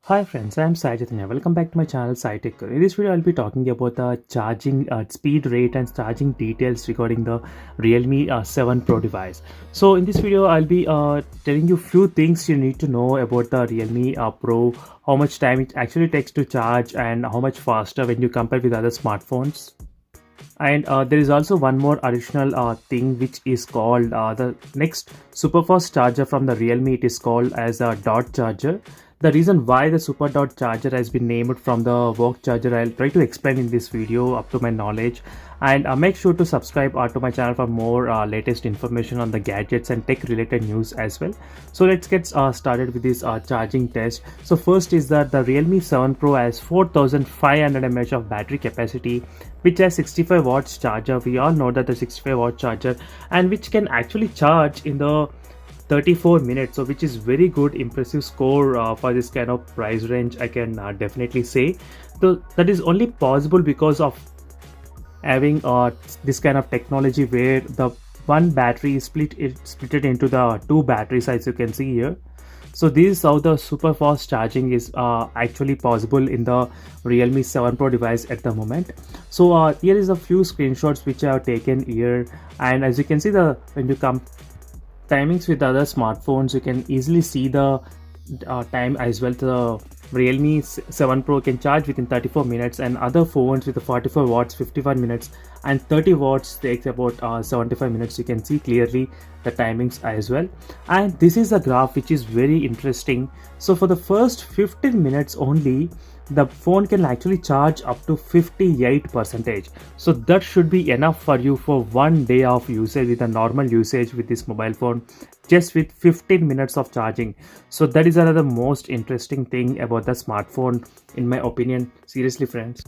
Hi friends, I am Sai Chaitanya. Welcome back to my channel Sai Tech. In this video, I'll be talking about the charging speed rate and charging details regarding the Realme 7 Pro device. So in this video, I'll be telling you few things you need to know about the Realme Pro, how much time it actually takes to charge and how much faster when you compare with other smartphones. And there is also one more additional thing which is called the next super fast charger from the Realme. It is called as a dot charger. The reason why the super dot charger has been named from the work charger, I'll try to explain in this video up to my knowledge. And make sure to subscribe to my channel for more latest information on the gadgets and tech related news as well. So let's get started with this charging test. So first is that the Realme 7 Pro has 4500 mAh of battery capacity, which has 65 watts charger. We all know that the 65 watt charger, and which can actually charge in the 34 minutes, so which is very good, impressive score for this kind of price range, I can definitely say. So that is only possible because of having this kind of technology where the one battery is split into the two batteries, as you can see here. So this is how the super fast charging is actually possible in the Realme 7 Pro device at the moment. So here is a few screenshots which I have taken here, and as you can see, the when you come timings with other smartphones, you can easily see the time as well. The Realme 7 Pro can charge within 34 minutes, and other phones with the 44 watts 51 minutes and 30 watts takes about 75 minutes. You can see clearly the timings as well. And this is a graph which is very interesting. So for the first 15 minutes only, the phone can actually charge up to 58%. So that should be enough for you for one day of usage with a normal usage with this mobile phone, just with 15 minutes of charging. So that is another most interesting thing about the smartphone, in my opinion, seriously friends.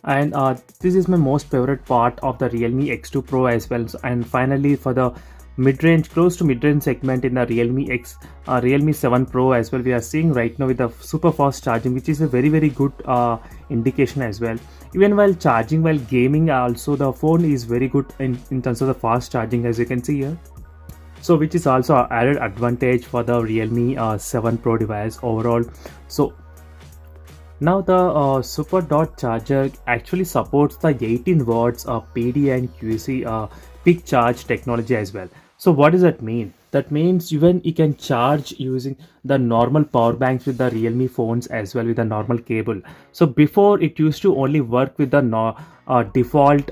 And this is my most favorite part of the Realme X2 Pro as well. And finally, for the mid-range, close to mid-range segment in the Realme 7 Pro as well, we are seeing right now with the super fast charging, which is a very good indication as well. Even while charging, while gaming also, the phone is very good in terms of the fast charging, as you can see here. So which is also an added advantage for the Realme 7 Pro device overall. So now the super dot charger actually supports the 18 watts PD and QC peak charge technology as well. So what does that mean? That means even you can charge using the normal power banks with the Realme phones as well with a normal cable. So before, it used to only work with the default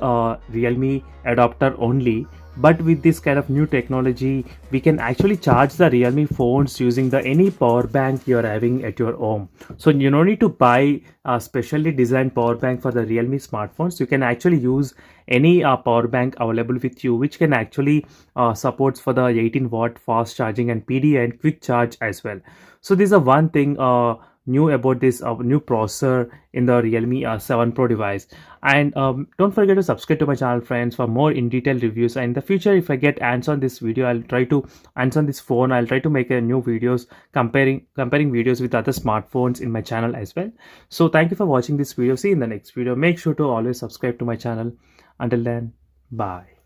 Realme adapter only. But with this kind of new technology, we can actually charge the Realme phones using the any power bank you're having at your home. So you don't need to buy a specially designed power bank for the Realme smartphones. You can actually use any power bank available with you, which can actually supports for the 18 watt fast charging and PD and quick charge as well. So this is a one thing new about this new processor in the Realme 7 Pro device. And don't forget to subscribe to my channel friends for more in detail reviews. And in the future, if I get hands on this video, I'll try to hands on this phone, I'll try to make a new videos comparing videos with other smartphones in my channel as well. So thank you for watching this video. See you in the next video. Make sure to always subscribe to my channel. Until then, bye.